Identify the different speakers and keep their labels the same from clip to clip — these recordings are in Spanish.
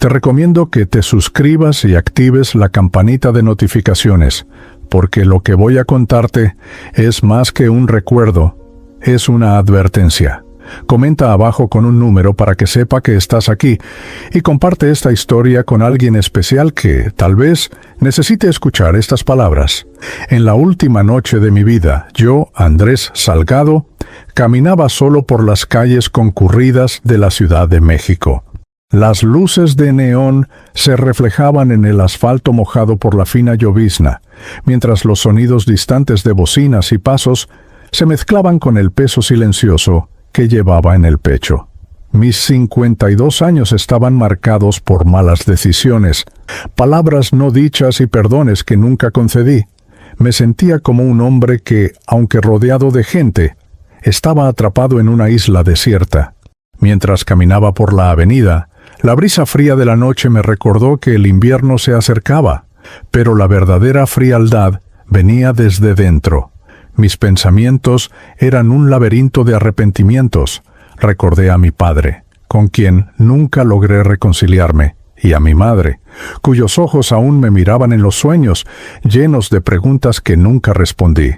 Speaker 1: te recomiendo que te suscribas y actives la campanita de notificaciones, porque lo que voy a contarte es más que un recuerdo, es una advertencia. Comenta abajo con un número para que sepa que estás aquí y comparte esta historia con alguien especial que, tal vez, necesite escuchar estas palabras. En la última noche de mi vida, yo, Andrés Salgado, caminaba solo por las calles concurridas de la Ciudad de México. Las luces de neón se reflejaban en el asfalto mojado por la fina llovizna, mientras los sonidos distantes de bocinas y pasos se mezclaban con el peso silencioso que llevaba en el pecho. Mis 52 años estaban marcados por malas decisiones, palabras no dichas y perdones que nunca concedí. Me sentía como un hombre que, aunque rodeado de gente, estaba atrapado en una isla desierta. Mientras caminaba por la avenida, la brisa fría de la noche me recordó que el invierno se acercaba, pero la verdadera frialdad venía desde dentro. Mis pensamientos eran un laberinto de arrepentimientos. Recordé a mi padre, con quien nunca logré reconciliarme, y a mi madre, cuyos ojos aún me miraban en los sueños, llenos de preguntas que nunca respondí.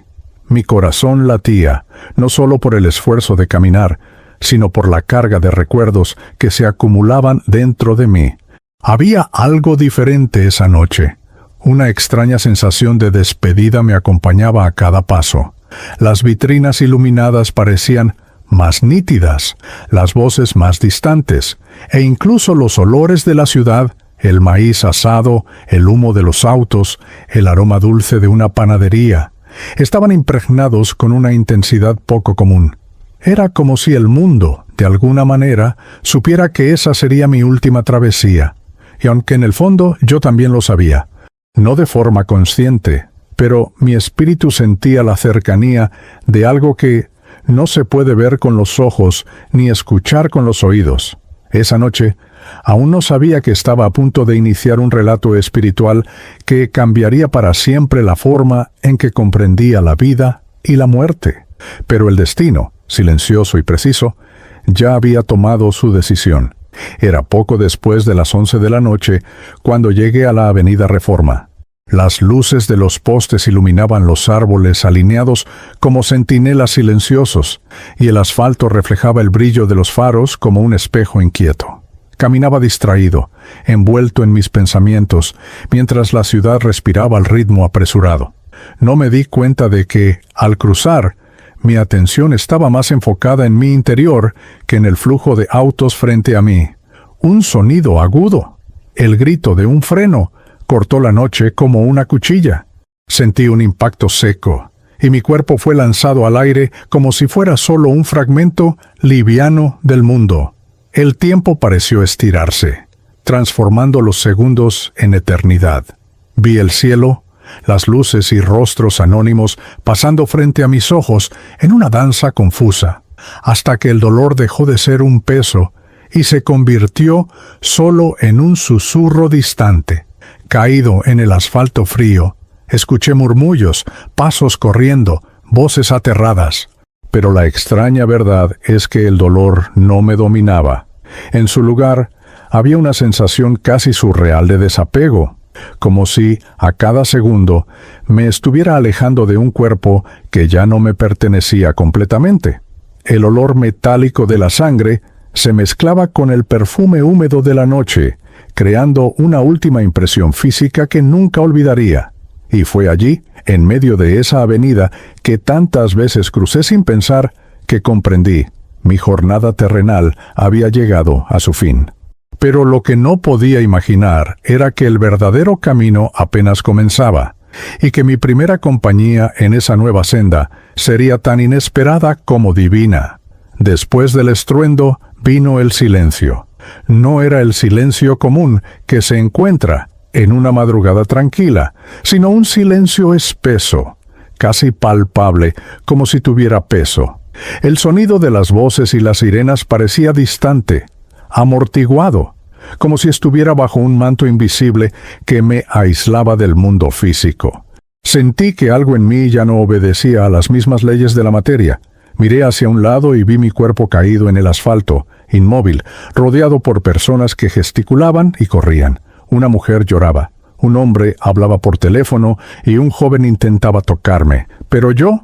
Speaker 1: Mi corazón latía, no solo por el esfuerzo de caminar, sino por la carga de recuerdos que se acumulaban dentro de mí. Había algo diferente esa noche. Una extraña sensación de despedida me acompañaba a cada paso. Las vitrinas iluminadas parecían más nítidas, las voces más distantes, e incluso los olores de la ciudad, el maíz asado, el humo de los autos, el aroma dulce de una panadería, estaban impregnados con una intensidad poco común. Era como si el mundo, de alguna manera, supiera que esa sería mi última travesía, y aunque en el fondo yo también lo sabía, no de forma consciente, pero mi espíritu sentía la cercanía de algo que no se puede ver con los ojos ni escuchar con los oídos. Esa noche, aún no sabía que estaba a punto de iniciar un relato espiritual que cambiaría para siempre la forma en que comprendía la vida y la muerte. Pero el destino, silencioso y preciso, ya había tomado su decisión. Era poco después de las 11 de la noche cuando llegué a la Avenida Reforma. Las luces de los postes iluminaban los árboles alineados como centinelas silenciosos, y el asfalto reflejaba el brillo de los faros como un espejo inquieto. Caminaba distraído, envuelto en mis pensamientos, mientras la ciudad respiraba al ritmo apresurado. No me di cuenta de que, al cruzar, mi atención estaba más enfocada en mi interior que en el flujo de autos frente a mí. Un sonido agudo, el grito de un freno, cortó la noche como una cuchilla. Sentí un impacto seco, y mi cuerpo fue lanzado al aire como si fuera solo un fragmento liviano del mundo. El tiempo pareció estirarse, transformando los segundos en eternidad. Vi el cielo, las luces y rostros anónimos pasando frente a mis ojos en una danza confusa, hasta que el dolor dejó de ser un peso y se convirtió solo en un susurro distante. Caído en el asfalto frío, escuché murmullos, pasos corriendo, voces aterradas. Pero la extraña verdad es que el dolor no me dominaba. En su lugar, había una sensación casi surreal de desapego, como si, a cada segundo, me estuviera alejando de un cuerpo que ya no me pertenecía completamente. El olor metálico de la sangre se mezclaba con el perfume húmedo de la noche, creando una última impresión física que nunca olvidaría. Y fue allí, en medio de esa avenida que tantas veces crucé sin pensar, que comprendí. Mi jornada terrenal había llegado a su fin. Pero lo que no podía imaginar era que el verdadero camino apenas comenzaba, y que mi primera compañía en esa nueva senda sería tan inesperada como divina. Después del estruendo vino el silencio. No era el silencio común que se encuentra en una madrugada tranquila, sino un silencio espeso, casi palpable, como si tuviera peso. El sonido de las voces y las sirenas parecía distante, amortiguado, como si estuviera bajo un manto invisible que me aislaba del mundo físico. Sentí que algo en mí ya no obedecía a las mismas leyes de la materia. Miré hacia un lado y vi mi cuerpo caído en el asfalto, inmóvil, rodeado por personas que gesticulaban y corrían. Una mujer lloraba, un hombre hablaba por teléfono y un joven intentaba tocarme. Pero yo,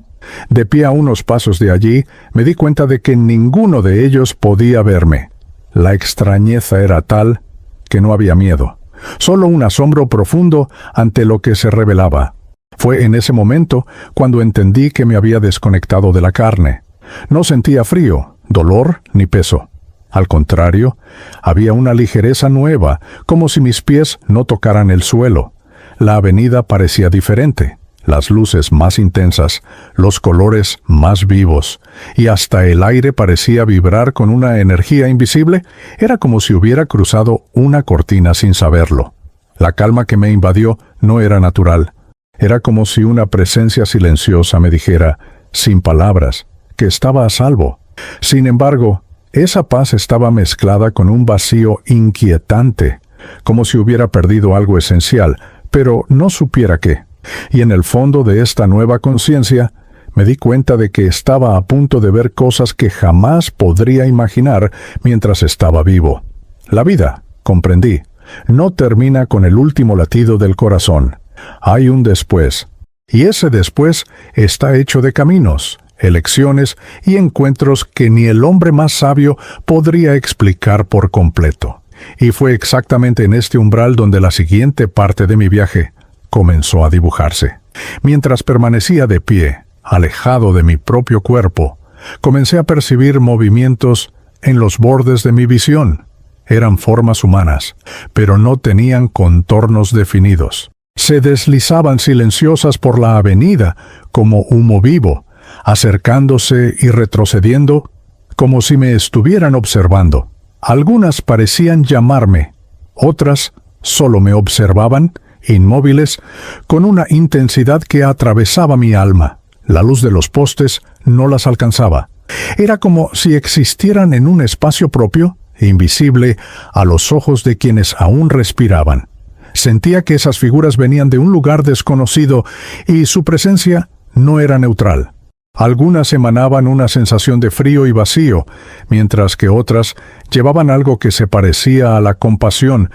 Speaker 1: de pie a unos pasos de allí, me di cuenta de que ninguno de ellos podía verme. La extrañeza era tal que no había miedo, solo un asombro profundo ante lo que se revelaba. Fue en ese momento cuando entendí que me había desconectado de la carne. No sentía frío, dolor ni peso. Al contrario, había una ligereza nueva, como si mis pies no tocaran el suelo. La avenida parecía diferente, las luces más intensas, los colores más vivos, y hasta el aire parecía vibrar con una energía invisible. Era como si hubiera cruzado una cortina sin saberlo. La calma que me invadió no era natural. Era como si una presencia silenciosa me dijera, sin palabras, que estaba a salvo. Sin embargo, esa paz estaba mezclada con un vacío inquietante, como si hubiera perdido algo esencial, pero no supiera qué. Y en el fondo de esta nueva conciencia, me di cuenta de que estaba a punto de ver cosas que jamás podría imaginar mientras estaba vivo. La vida, comprendí, no termina con el último latido del corazón. Hay un después, y ese después está hecho de caminos, elecciones y encuentros que ni el hombre más sabio podría explicar por completo. Y fue exactamente en este umbral donde la siguiente parte de mi viaje comenzó a dibujarse. Mientras permanecía de pie, alejado de mi propio cuerpo, comencé a percibir movimientos en los bordes de mi visión. Eran formas humanas, pero no tenían contornos definidos. Se deslizaban silenciosas por la avenida como humo vivo, acercándose y retrocediendo como si me estuvieran observando. Algunas parecían llamarme, otras solo me observaban, inmóviles, con una intensidad que atravesaba mi alma. La luz de los postes no las alcanzaba. Era como si existieran en un espacio propio, invisible a los ojos de quienes aún respiraban. Sentía que esas figuras venían de un lugar desconocido y su presencia no era neutral. Algunas emanaban una sensación de frío y vacío, mientras que otras llevaban algo que se parecía a la compasión,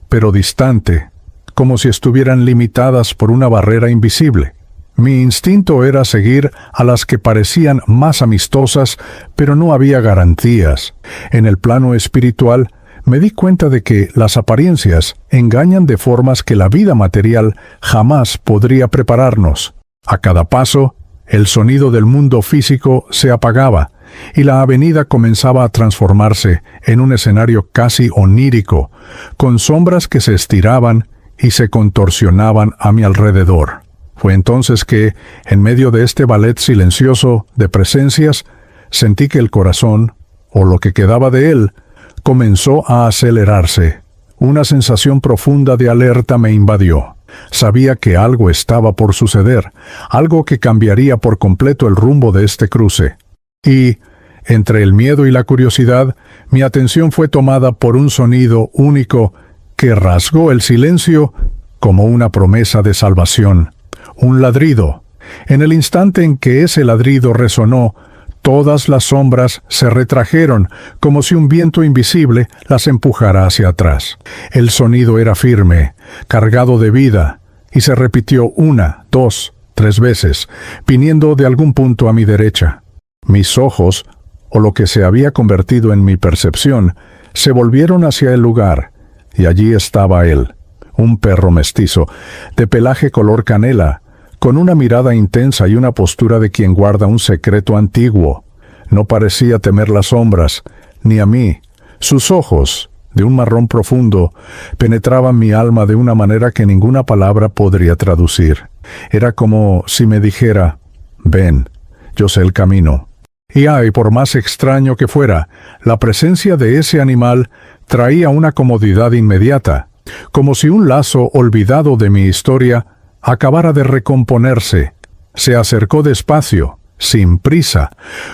Speaker 1: pero distante, como si estuvieran limitadas por una barrera invisible. Mi instinto era seguir a las que parecían más amistosas, pero no había garantías. En el plano espiritual, me di cuenta de que las apariencias engañan de formas que la vida material jamás podría prepararnos. A cada paso, el sonido del mundo físico se apagaba, y la avenida comenzaba a transformarse en un escenario casi onírico, con sombras que se estiraban y se contorsionaban a mi alrededor. Fue entonces que, en medio de este ballet silencioso de presencias, sentí que el corazón, o lo que quedaba de él, comenzó a acelerarse. Una sensación profunda de alerta me invadió. Sabía que algo estaba por suceder, algo que cambiaría por completo el rumbo de este cruce. Y, entre el miedo y la curiosidad, mi atención fue tomada por un sonido único que rasgó el silencio como una promesa de salvación. Un ladrido. En el instante en que ese ladrido resonó, todas las sombras se retrajeron, como si un viento invisible las empujara hacia atrás. El sonido era firme, cargado de vida, y se repitió 1, 2, 3 veces, viniendo de algún punto a mi derecha. Mis ojos, o lo que se había convertido en mi percepción, se volvieron hacia el lugar, y allí estaba él, un perro mestizo, de pelaje color canela, con una mirada intensa y una postura de quien guarda un secreto antiguo. No parecía temer las sombras, ni a mí. Sus ojos, de un marrón profundo, penetraban mi alma de una manera que ninguna palabra podría traducir. Era como si me dijera, ven, yo sé el camino. Y por más extraño que fuera, la presencia de ese animal traía una comodidad inmediata, como si un lazo olvidado de mi historia acabara de recomponerse. Se acercó despacio, sin prisa,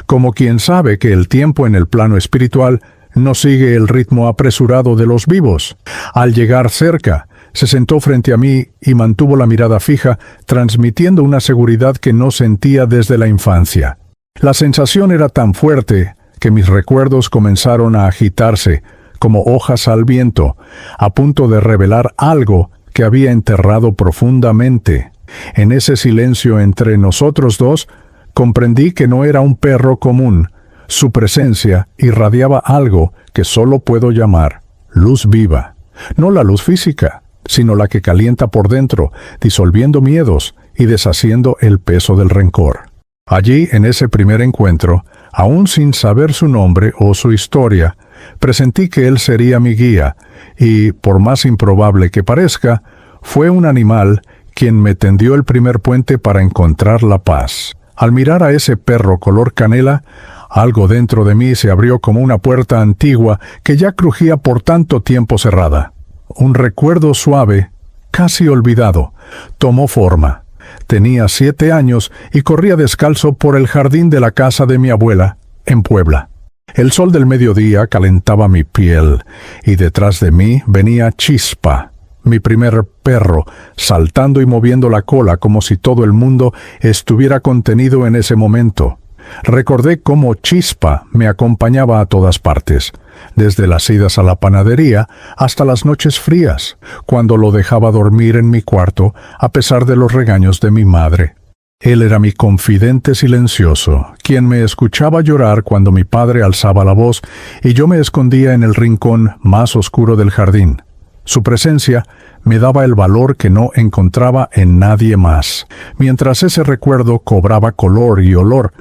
Speaker 1: como quien sabe que el tiempo en el plano espiritual no sigue el ritmo apresurado de los vivos. Al llegar cerca, se sentó frente a mí y mantuvo la mirada fija, transmitiendo una seguridad que no sentía desde la infancia. La sensación era tan fuerte que mis recuerdos comenzaron a agitarse como hojas al viento, a punto de revelar algo que había enterrado profundamente. En ese silencio entre nosotros dos, comprendí que no era un perro común. Su presencia irradiaba algo que solo puedo llamar luz viva. No la luz física, sino la que calienta por dentro, disolviendo miedos y deshaciendo el peso del rencor. Allí, en ese primer encuentro, aún sin saber su nombre o su historia, presentí que él sería mi guía, y, por más improbable que parezca, fue un animal quien me tendió el primer puente para encontrar la paz. Al mirar a ese perro color canela, algo dentro de mí se abrió como una puerta antigua que ya crujía por tanto tiempo cerrada. Un recuerdo suave, casi olvidado, tomó forma. Tenía 7 años y corría descalzo por el jardín de la casa de mi abuela, en Puebla. El sol del mediodía calentaba mi piel, y detrás de mí venía Chispa, mi primer perro, saltando y moviendo la cola como si todo el mundo estuviera contenido en ese momento. Recordé cómo Chispa me acompañaba a todas partes, desde las idas a la panadería hasta las noches frías, cuando lo dejaba dormir en mi cuarto a pesar de los regaños de mi madre. Él era mi confidente silencioso, quien me escuchaba llorar cuando mi padre alzaba la voz y yo me escondía en el rincón más oscuro del jardín. Su presencia me daba el valor que no encontraba en nadie más. Mientras ese recuerdo cobraba color y olor,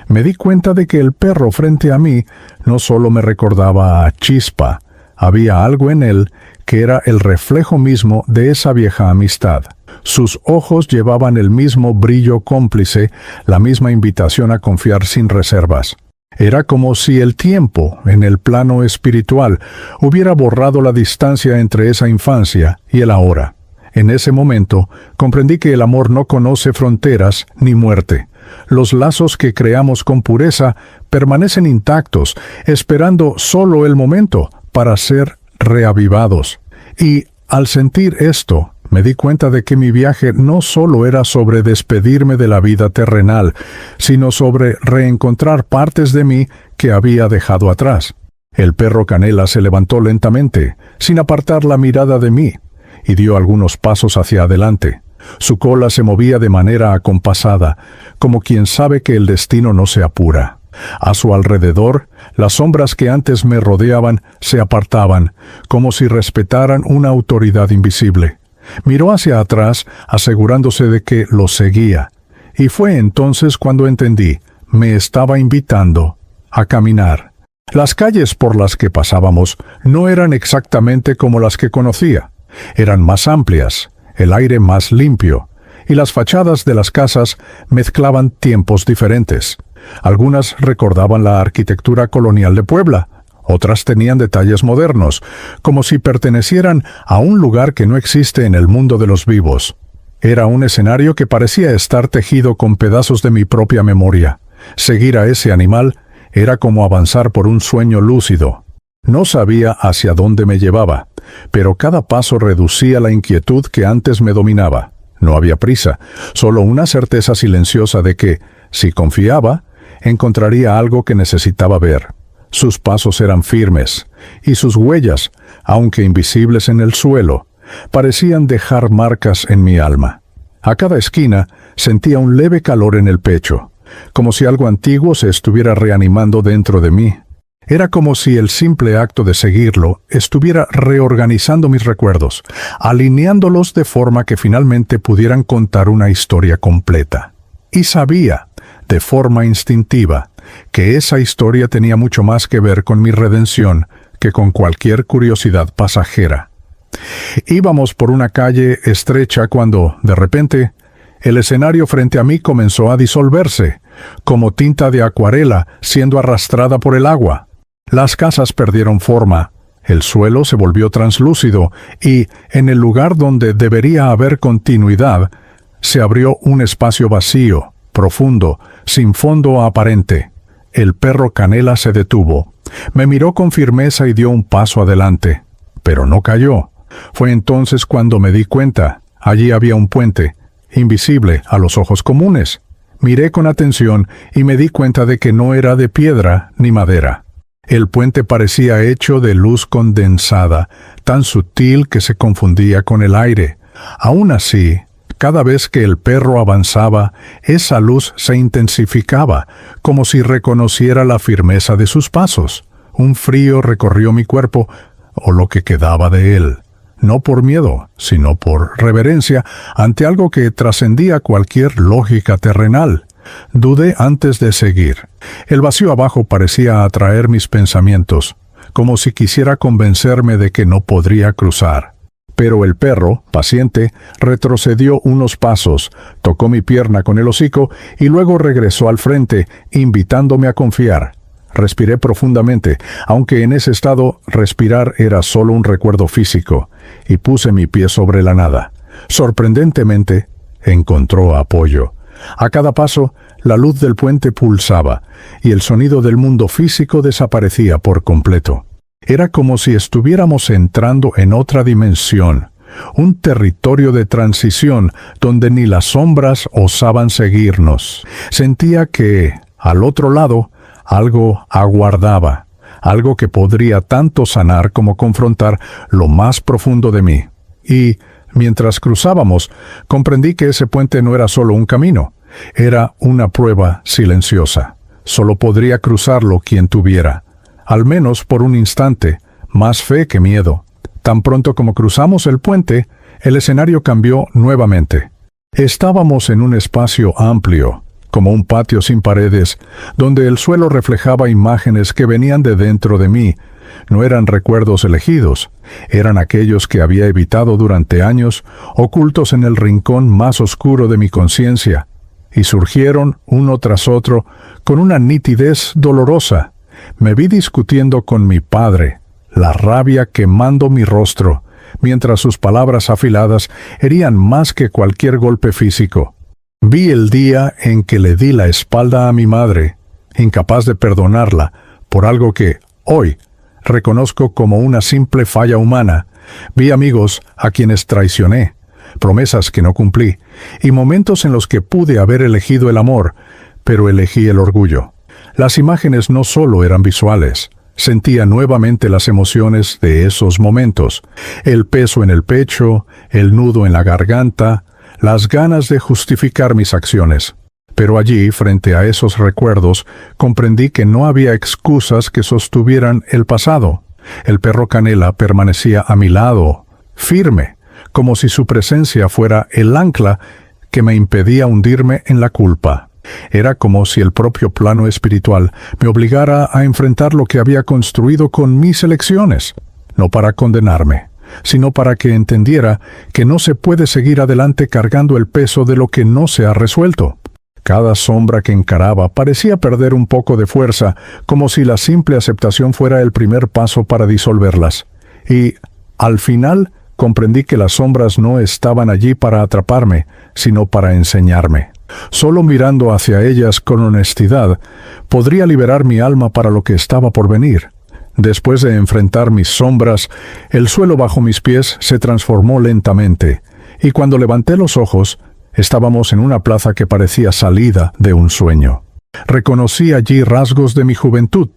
Speaker 1: me di cuenta de que el perro frente a mí no solo me recordaba a Chispa, había algo en él que era el reflejo mismo de esa vieja amistad. Sus ojos llevaban el mismo brillo cómplice, la misma invitación a confiar sin reservas. Era como si el tiempo, en el plano espiritual, hubiera borrado la distancia entre esa infancia y el ahora. En ese momento, comprendí que el amor no conoce fronteras ni muerte. Los lazos que creamos con pureza permanecen intactos, esperando solo el momento para ser reavivados. Y, al sentir esto, me di cuenta de que mi viaje no solo era sobre despedirme de la vida terrenal, sino sobre reencontrar partes de mí que había dejado atrás. El perro Canela se levantó lentamente, sin apartar la mirada de mí, y dio algunos pasos hacia adelante. Su cola se movía de manera acompasada, como quien sabe que el destino no se apura. A su alrededor, las sombras que antes me rodeaban se apartaban, como si respetaran una autoridad invisible. Miró hacia atrás, asegurándose de que lo seguía, y fue entonces cuando entendí, me estaba invitando a caminar. Las calles por las que pasábamos no eran exactamente como las que conocía. Eran más amplias, el aire más limpio, y las fachadas de las casas mezclaban tiempos diferentes. Algunas recordaban la arquitectura colonial de Puebla, otras tenían detalles modernos, como si pertenecieran a un lugar que no existe en el mundo de los vivos. Era un escenario que parecía estar tejido con pedazos de mi propia memoria. Seguir a ese animal era como avanzar por un sueño lúcido. No sabía hacia dónde me llevaba, pero cada paso reducía la inquietud que antes me dominaba. No había prisa, solo una certeza silenciosa de que, si confiaba, encontraría algo que necesitaba ver. Sus pasos eran firmes, y sus huellas, aunque invisibles en el suelo, parecían dejar marcas en mi alma. A cada esquina sentía un leve calor en el pecho, como si algo antiguo se estuviera reanimando dentro de mí. Era como si el simple acto de seguirlo estuviera reorganizando mis recuerdos, alineándolos de forma que finalmente pudieran contar una historia completa. Y sabía, de forma instintiva, que esa historia tenía mucho más que ver con mi redención que con cualquier curiosidad pasajera. Íbamos por una calle estrecha cuando, de repente, el escenario frente a mí comenzó a disolverse, como tinta de acuarela siendo arrastrada por el agua. Las casas perdieron forma, el suelo se volvió translúcido y, en el lugar donde debería haber continuidad, se abrió un espacio vacío, profundo, sin fondo aparente. El perro Canela se detuvo. Me miró con firmeza y dio un paso adelante. Pero no cayó. Fue entonces cuando me di cuenta. Allí había un puente, invisible a los ojos comunes. Miré con atención y me di cuenta de que no era de piedra ni madera. El puente parecía hecho de luz condensada, tan sutil que se confundía con el aire. Aún así, cada vez que el perro avanzaba, esa luz se intensificaba, como si reconociera la firmeza de sus pasos. Un frío recorrió mi cuerpo, o lo que quedaba de él. No por miedo, sino por reverencia ante algo que trascendía cualquier lógica terrenal. Dudé antes de seguir. El vacío abajo parecía atraer mis pensamientos, como si quisiera convencerme de que no podría cruzar. Pero el perro, paciente, retrocedió unos pasos, tocó mi pierna con el hocico y luego regresó al frente, invitándome a confiar. Respiré profundamente, aunque en ese estado respirar era solo un recuerdo físico, y puse mi pie sobre la nada. Sorprendentemente, encontró apoyo. A cada paso, la luz del puente pulsaba, y el sonido del mundo físico desaparecía por completo. Era como si estuviéramos entrando en otra dimensión, un territorio de transición donde ni las sombras osaban seguirnos. Sentía que, al otro lado, algo aguardaba, algo que podría tanto sanar como confrontar lo más profundo de mí. Y, mientras cruzábamos, comprendí que ese puente no era solo un camino, era una prueba silenciosa. Solo podría cruzarlo quien tuviera, al menos por un instante, más fe que miedo. Tan pronto como cruzamos el puente, el escenario cambió nuevamente. Estábamos en un espacio amplio, como un patio sin paredes, donde el suelo reflejaba imágenes que venían de dentro de mí. No eran recuerdos elegidos, eran aquellos que había evitado durante años, ocultos en el rincón más oscuro de mi conciencia, y surgieron uno tras otro con una nitidez dolorosa. Me vi discutiendo con mi padre, la rabia quemando mi rostro, mientras sus palabras afiladas herían más que cualquier golpe físico. Vi el día en que le di la espalda a mi madre, incapaz de perdonarla por algo que, hoy, reconozco como una simple falla humana. Vi amigos a quienes traicioné, promesas que no cumplí, y momentos en los que pude haber elegido el amor, pero elegí el orgullo. Las imágenes no solo eran visuales, sentía nuevamente las emociones de esos momentos, el peso en el pecho, el nudo en la garganta, las ganas de justificar mis acciones. Pero allí, frente a esos recuerdos, comprendí que no había excusas que sostuvieran el pasado. El perro Canela permanecía a mi lado, firme, como si su presencia fuera el ancla que me impedía hundirme en la culpa. Era como si el propio plano espiritual me obligara a enfrentar lo que había construido con mis elecciones, no para condenarme, sino para que entendiera que no se puede seguir adelante cargando el peso de lo que no se ha resuelto. Cada sombra que encaraba parecía perder un poco de fuerza, como si la simple aceptación fuera el primer paso para disolverlas. Y, al final, comprendí que las sombras no estaban allí para atraparme, sino para enseñarme. Solo mirando hacia ellas con honestidad, podría liberar mi alma para lo que estaba por venir. Después de enfrentar mis sombras, el suelo bajo mis pies se transformó lentamente, y cuando levanté los ojos, estábamos en una plaza que parecía salida de un sueño. Reconocí allí rasgos de mi juventud,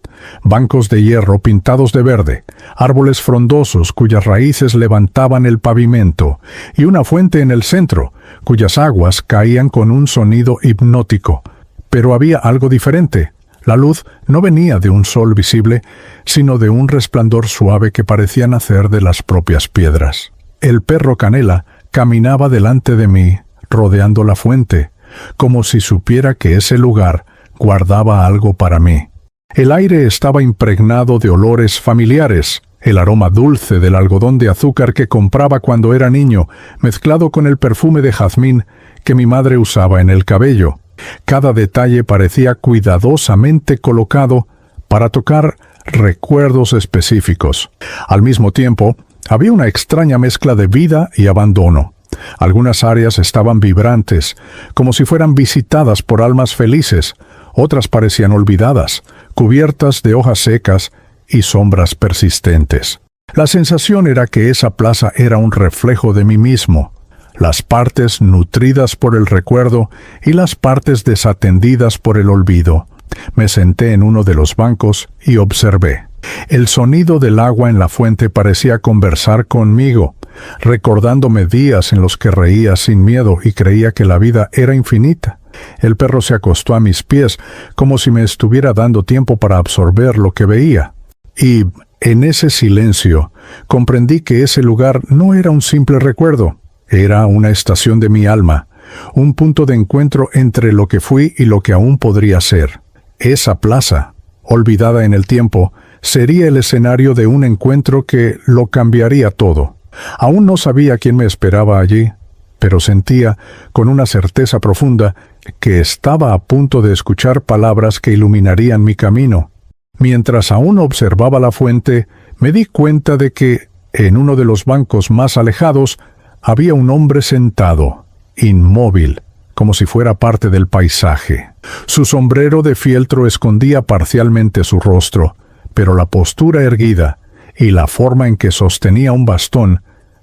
Speaker 1: bancos de hierro pintados de verde, árboles frondosos cuyas raíces levantaban el pavimento, y una fuente en el centro, cuyas aguas caían con un sonido hipnótico. Pero había algo diferente. La luz no venía de un sol visible, sino de un resplandor suave que parecía nacer de las propias piedras. El perro Canela caminaba delante de mí, rodeando la fuente, como si supiera que ese lugar guardaba algo para mí. El aire estaba impregnado de olores familiares, el aroma dulce del algodón de azúcar que compraba cuando era niño, mezclado con el perfume de jazmín que mi madre usaba en el cabello. Cada detalle parecía cuidadosamente colocado para tocar recuerdos específicos. Al mismo tiempo, había una extraña mezcla de vida y abandono. Algunas áreas estaban vibrantes, como si fueran visitadas por almas felices. Otras parecían olvidadas, cubiertas de hojas secas y sombras persistentes. La sensación era que esa plaza era un reflejo de mí mismo. las partes nutridas por el recuerdo y las partes desatendidas por el olvido. Me senté en uno de los bancos y observé. El sonido del agua en la fuente parecía conversar conmigo, recordándome días en los que reía sin miedo y creía que la vida era infinita. El perro se acostó a mis pies, como si me estuviera dando tiempo para absorber lo que veía. Y, en ese silencio, comprendí que ese lugar no era un simple recuerdo, era una estación de mi alma, un punto de encuentro entre lo que fui y lo que aún podría ser. Esa plaza, olvidada en el tiempo, sería el escenario de un encuentro que lo cambiaría todo. Aún no sabía quién me esperaba allí, pero sentía, con una certeza profunda, que estaba a punto de escuchar palabras que iluminarían mi camino. Mientras aún observaba la fuente, me di cuenta de que, en uno de los bancos más alejados, había un hombre sentado, inmóvil, como si fuera parte del paisaje. Su sombrero de fieltro escondía parcialmente su rostro, pero la postura erguida y la forma en que sostenía un bastón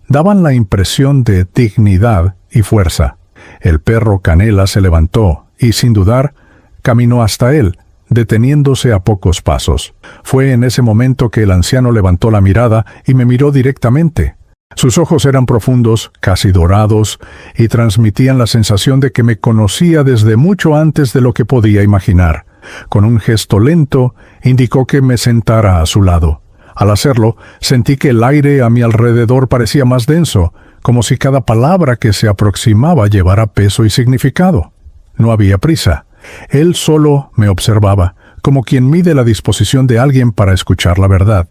Speaker 1: daban la impresión de dignidad y fuerza. El perro Canela se levantó y, sin dudar, caminó hasta él, deteniéndose a pocos pasos. Fue en ese momento que el anciano levantó la mirada y me miró directamente. Sus ojos eran profundos, casi dorados, y transmitían la sensación de que me conocía desde mucho antes de lo que podía imaginar. Con un gesto lento, indicó que me sentara a su lado. Al hacerlo, sentí que el aire a mi alrededor parecía más denso, como si cada palabra que se aproximaba llevara peso y significado. No había prisa. Él solo me observaba, como quien mide la disposición de alguien para escuchar la verdad.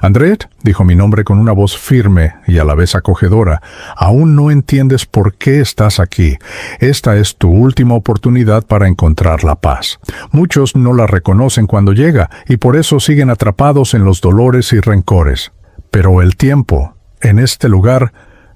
Speaker 1: «Andret», dijo mi nombre con una voz firme y a la vez acogedora, «aún no entiendes por qué estás aquí. Esta es tu última oportunidad para encontrar la paz. Muchos no la reconocen cuando llega y por eso siguen atrapados en los dolores y rencores. Pero el tiempo, en este lugar,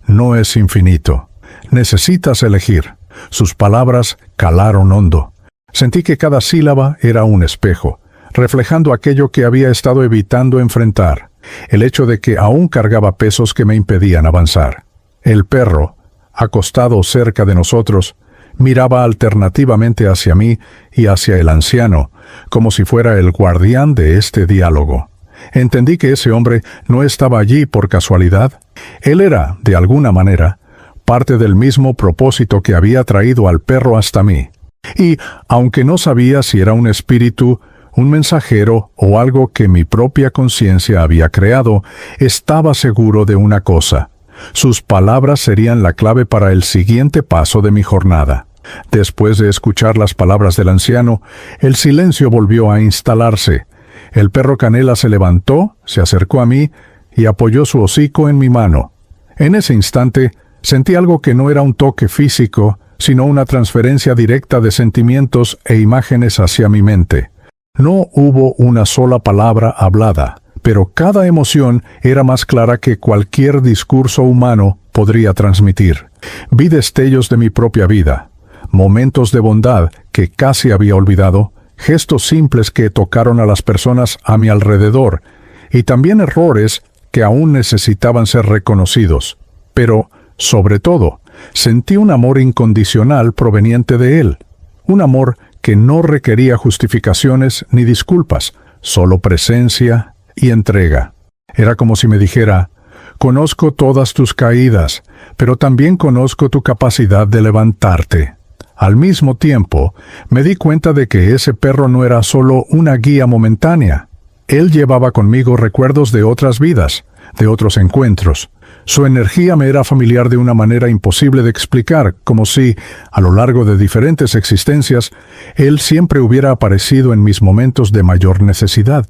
Speaker 1: no es infinito. Necesitas elegir». Sus palabras calaron hondo. Sentí que cada sílaba era un espejo, reflejando aquello que había estado evitando enfrentar, el hecho de que aún cargaba pesos que me impedían avanzar. El perro, acostado cerca de nosotros, miraba alternativamente hacia mí y hacia el anciano, como si fuera el guardián de este diálogo. Entendí que ese hombre no estaba allí por casualidad. Él era, de alguna manera, parte del mismo propósito que había traído al perro hasta mí. Y, aunque no sabía si era un espíritu, un mensajero o algo que mi propia conciencia había creado, estaba seguro de una cosa: sus palabras serían la clave para el siguiente paso de mi jornada. Después de escuchar las palabras del anciano, el silencio volvió a instalarse. El perro Canela se levantó, se acercó a mí y apoyó su hocico en mi mano. En ese instante, sentí algo que no era un toque físico, sino una transferencia directa de sentimientos e imágenes hacia mi mente. No hubo una sola palabra hablada, pero cada emoción era más clara que cualquier discurso humano podría transmitir. Vi destellos de mi propia vida, momentos de bondad que casi había olvidado, gestos simples que tocaron a las personas a mi alrededor, y también errores que aún necesitaban ser reconocidos. Pero, sobre todo, sentí un amor incondicional proveniente de él, un amor que no requería justificaciones ni disculpas, solo presencia y entrega. Era como si me dijera: «Conozco todas tus caídas, pero también conozco tu capacidad de levantarte». Al mismo tiempo, me di cuenta de que ese perro no era solo una guía momentánea. Él llevaba conmigo recuerdos de otras vidas, de otros encuentros. Su energía me era familiar de una manera imposible de explicar, como si, a lo largo de diferentes existencias, él siempre hubiera aparecido en mis momentos de mayor necesidad.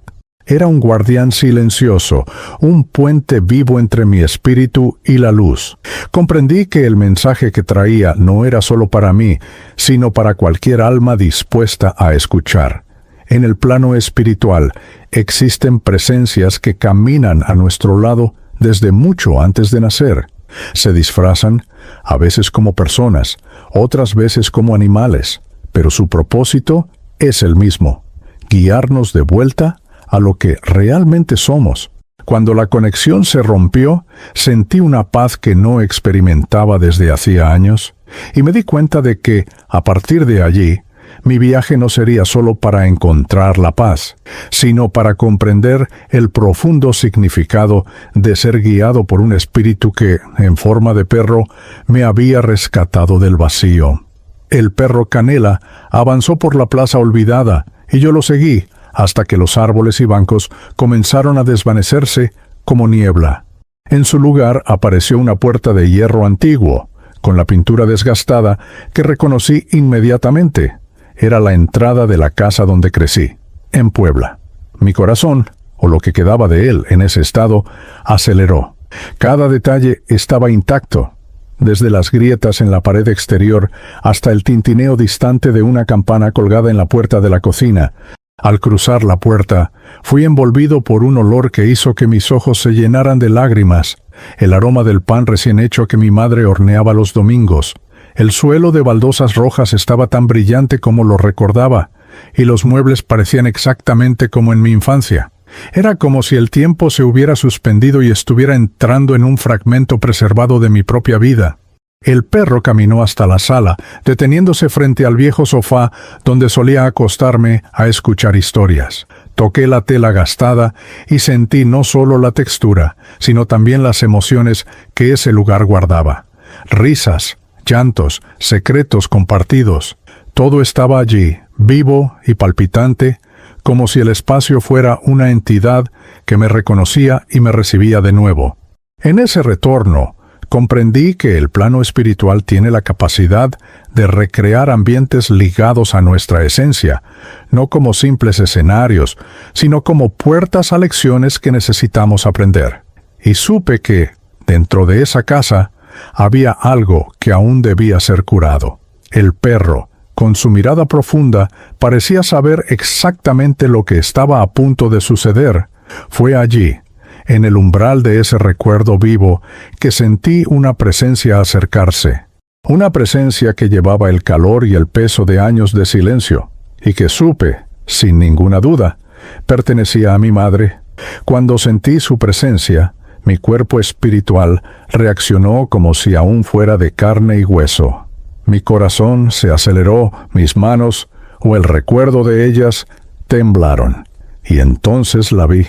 Speaker 1: Era un guardián silencioso, un puente vivo entre mi espíritu y la luz. Comprendí que el mensaje que traía no era solo para mí, sino para cualquier alma dispuesta a escuchar. En el plano espiritual existen presencias que caminan a nuestro lado desde mucho antes de nacer. Se disfrazan, a veces como personas, otras veces como animales, pero su propósito es el mismo: guiarnos de vuelta a lo que realmente somos. Cuando la conexión se rompió, sentí una paz que no experimentaba desde hacía años, y me di cuenta de que, a partir de allí, mi viaje no sería solo para encontrar la paz, sino para comprender el profundo significado de ser guiado por un espíritu que, en forma de perro, me había rescatado del vacío. El perro Canela avanzó por la plaza olvidada, y yo lo seguí, hasta que los árboles y bancos comenzaron a desvanecerse como niebla. En su lugar apareció una puerta de hierro antiguo, con la pintura desgastada, que reconocí inmediatamente. Era la entrada de la casa donde crecí, en Puebla. Mi corazón, o lo que quedaba de él en ese estado, aceleró. Cada detalle estaba intacto, desde las grietas en la pared exterior hasta el tintineo distante de una campana colgada en la puerta de la cocina. Al cruzar la puerta, fui envolvido por un olor que hizo que mis ojos se llenaran de lágrimas, el aroma del pan recién hecho que mi madre horneaba los domingos. El suelo de baldosas rojas estaba tan brillante como lo recordaba, y los muebles parecían exactamente como en mi infancia. Era como si el tiempo se hubiera suspendido y estuviera entrando en un fragmento preservado de mi propia vida. El perro caminó hasta la sala, deteniéndose frente al viejo sofá donde solía acostarme a escuchar historias. Toqué la tela gastada y sentí no solo la textura, sino también las emociones que ese lugar guardaba. Risas, llantos, secretos compartidos. Todo estaba allí, vivo y palpitante, como si el espacio fuera una entidad que me reconocía y me recibía de nuevo. En ese retorno, comprendí que el plano espiritual tiene la capacidad de recrear ambientes ligados a nuestra esencia, no como simples escenarios, sino como puertas a lecciones que necesitamos aprender. Y supe que, dentro de esa casa, había algo que aún debía ser curado. El perro, con su mirada profunda, parecía saber exactamente lo que estaba a punto de suceder. Fue allí, en el umbral de ese recuerdo vivo, que sentí una presencia acercarse. Una presencia que llevaba el calor y el peso de años de silencio, y que supe, sin ninguna duda, pertenecía a mi madre. Cuando sentí su presencia, mi cuerpo espiritual reaccionó como si aún fuera de carne y hueso. Mi corazón se aceleró, mis manos, o el recuerdo de ellas, temblaron. Y entonces la vi.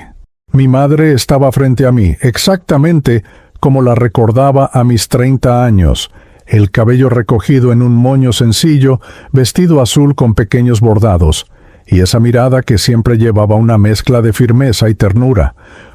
Speaker 1: Mi madre estaba frente a mí, exactamente como la recordaba a mis 30 años, el cabello recogido en un moño sencillo, vestido azul con pequeños bordados, y esa mirada que siempre llevaba una mezcla de firmeza y ternura.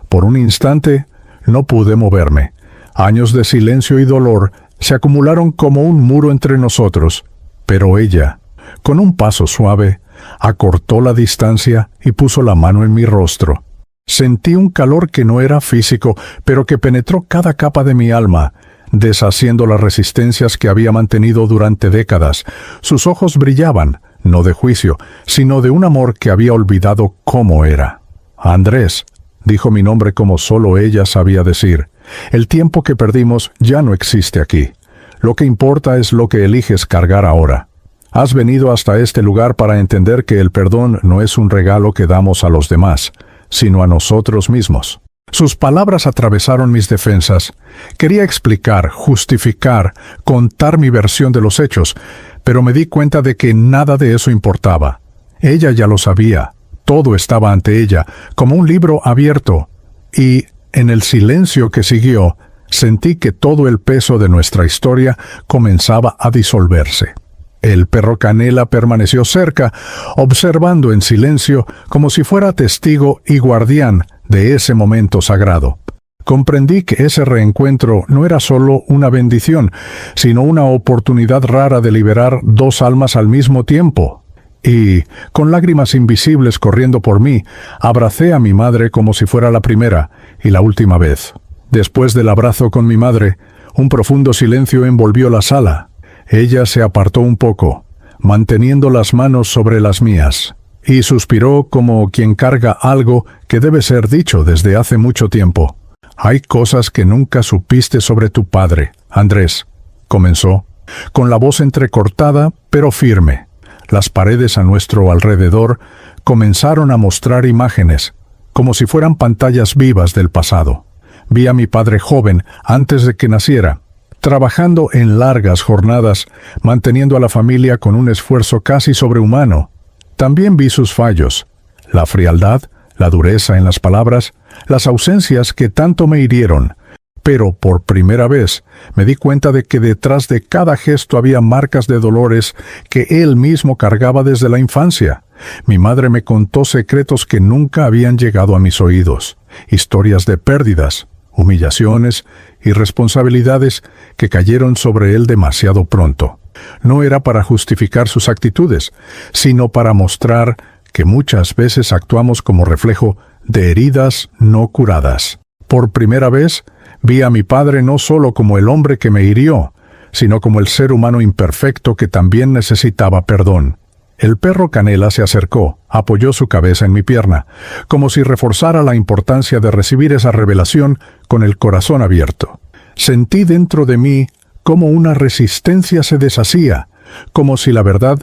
Speaker 1: Por un instante, no pude moverme. Años de silencio y dolor se acumularon como un muro entre nosotros, pero ella, con un paso suave, acortó la distancia y puso la mano en mi rostro. Sentí un calor que no era físico, pero que penetró cada capa de mi alma, deshaciendo las resistencias que había mantenido durante décadas. Sus ojos brillaban, no de juicio, sino de un amor que había olvidado cómo era. Andrés, dijo mi nombre como solo ella sabía decir. El tiempo que perdimos ya no existe aquí. Lo que importa es lo que eliges cargar ahora. Has venido hasta este lugar para entender que el perdón no es un regalo que damos a los demás, sino a nosotros mismos. Sus palabras atravesaron mis defensas. Quería explicar, justificar, contar mi versión de los hechos, pero me di cuenta de que nada de eso importaba. Ella ya lo sabía. Todo estaba ante ella, como un libro abierto. Y, en el silencio que siguió, sentí que todo el peso de nuestra historia comenzaba a disolverse. El perro Canela permaneció cerca, observando en silencio como si fuera testigo y guardián de ese momento sagrado. Comprendí que ese reencuentro no era solo una bendición, sino una oportunidad rara de liberar dos almas al mismo tiempo. Y, con lágrimas invisibles corriendo por mí, abracé a mi madre como si fuera la primera y la última vez. Después del abrazo con mi madre, un profundo silencio envolvió la sala. Ella se apartó un poco, manteniendo las manos sobre las mías, y suspiró como quien carga algo que debe ser dicho desde hace mucho tiempo. «Hay cosas que nunca supiste sobre tu padre, Andrés», comenzó, con la voz entrecortada pero firme. Las paredes a nuestro alrededor comenzaron a mostrar imágenes, como si fueran pantallas vivas del pasado. Vi a mi padre joven, antes de que naciera, trabajando en largas jornadas, manteniendo a la familia con un esfuerzo casi sobrehumano. También vi sus fallos, la frialdad, la dureza en las palabras, las ausencias que tanto me hirieron. Pero por primera vez me di cuenta de que detrás de cada gesto había marcas de dolores que él mismo cargaba desde la infancia. Mi madre me contó secretos que nunca habían llegado a mis oídos, historias de pérdidas, humillaciones y responsabilidades que cayeron sobre él demasiado pronto. No era para justificar sus actitudes, sino para mostrar que muchas veces actuamos como reflejo de heridas no curadas. Por primera vez, vi a mi padre no solo como el hombre que me hirió, sino como el ser humano imperfecto que también necesitaba perdón. El perro Canela se acercó, apoyó su cabeza en mi pierna, como si reforzara la importancia de recibir esa revelación con el corazón abierto. Sentí dentro de mí cómo una resistencia se deshacía, como si la verdad,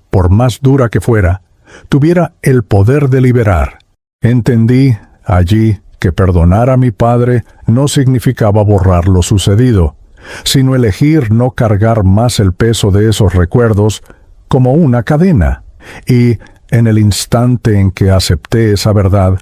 Speaker 1: por más dura que fuera, tuviera el poder de liberar. Entendí allí que perdonar a mi padre no significaba borrar lo sucedido, sino elegir no cargar más el peso de esos recuerdos como una cadena. Y, en el instante en que acepté esa verdad,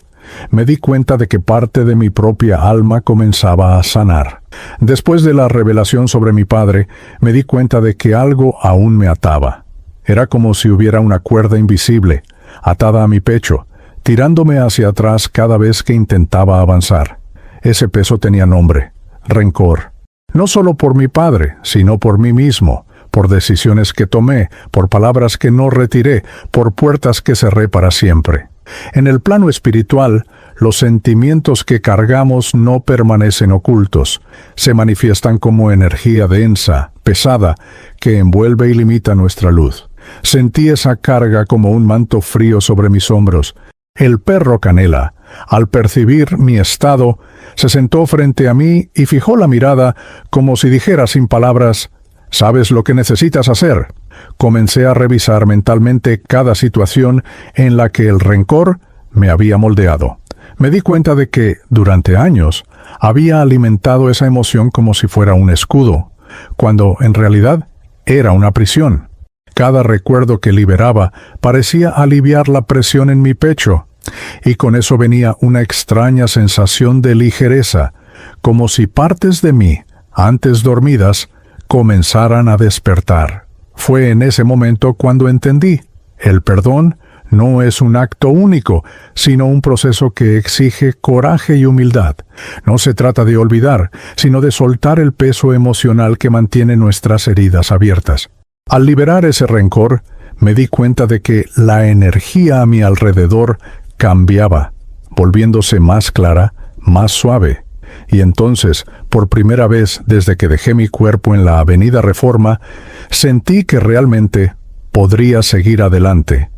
Speaker 1: me di cuenta de que parte de mi propia alma comenzaba a sanar. Después de la revelación sobre mi padre, me di cuenta de que algo aún me ataba. Era como si hubiera una cuerda invisible, atada a mi pecho, tirándome hacia atrás cada vez que intentaba avanzar. Ese peso tenía nombre: rencor. No solo por mi padre, sino por mí mismo, por decisiones que tomé, por palabras que no retiré, por puertas que cerré para siempre. En el plano espiritual, los sentimientos que cargamos no permanecen ocultos, se manifiestan como energía densa, pesada, que envuelve y limita nuestra luz. Sentí esa carga como un manto frío sobre mis hombros. El perro Canela, al percibir mi estado, se sentó frente a mí y fijó la mirada como si dijera sin palabras: «¿Sabes lo que necesitas hacer?». Comencé a revisar mentalmente cada situación en la que el rencor me había moldeado. Me di cuenta de que, durante años, había alimentado esa emoción como si fuera un escudo, cuando en realidad era una prisión. Cada recuerdo que liberaba parecía aliviar la presión en mi pecho, y con eso venía una extraña sensación de ligereza, como si partes de mí, antes dormidas, comenzaran a despertar. Fue en ese momento cuando entendí: el perdón no es un acto único, sino un proceso que exige coraje y humildad. No se trata de olvidar, sino de soltar el peso emocional que mantiene nuestras heridas abiertas. Al liberar ese rencor, me di cuenta de que la energía a mi alrededor cambiaba, volviéndose más clara, más suave. Y entonces, por primera vez desde que dejé mi cuerpo en la Avenida Reforma, sentí que realmente podría seguir adelante.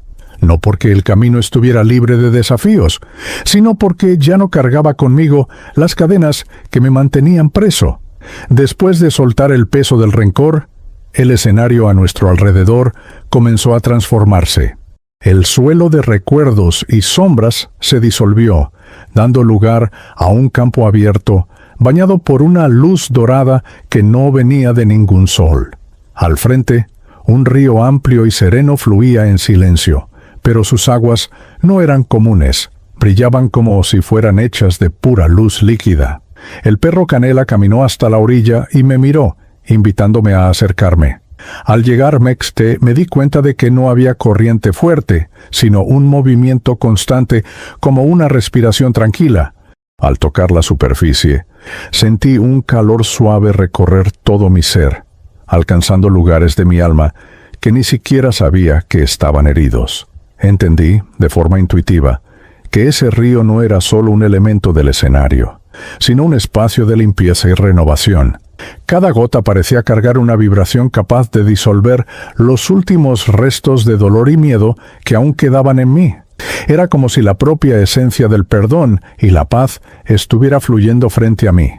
Speaker 1: No porque el camino estuviera libre de desafíos, sino porque ya no cargaba conmigo las cadenas que me mantenían preso. Después de soltar el peso del rencor, el escenario a nuestro alrededor comenzó a transformarse. El suelo de recuerdos y sombras se disolvió, dando lugar a un campo abierto, bañado por una luz dorada que no venía de ningún sol. Al frente, un río amplio y sereno fluía en silencio, pero sus aguas no eran comunes, brillaban como si fueran hechas de pura luz líquida. El perro Canela caminó hasta la orilla y me miró, invitándome a acercarme. Al llegar Mexte, me di cuenta de que no había corriente fuerte, sino un movimiento constante, como una respiración tranquila. Al tocar la superficie, sentí un calor suave recorrer todo mi ser, alcanzando lugares de mi alma que ni siquiera sabía que estaban heridos. Entendí, de forma intuitiva, que ese río no era solo un elemento del escenario, sino un espacio de limpieza y renovación. Cada gota parecía cargar una vibración capaz de disolver los últimos restos de dolor y miedo que aún quedaban en mí. Era como si la propia esencia del perdón y la paz estuviera fluyendo frente a mí.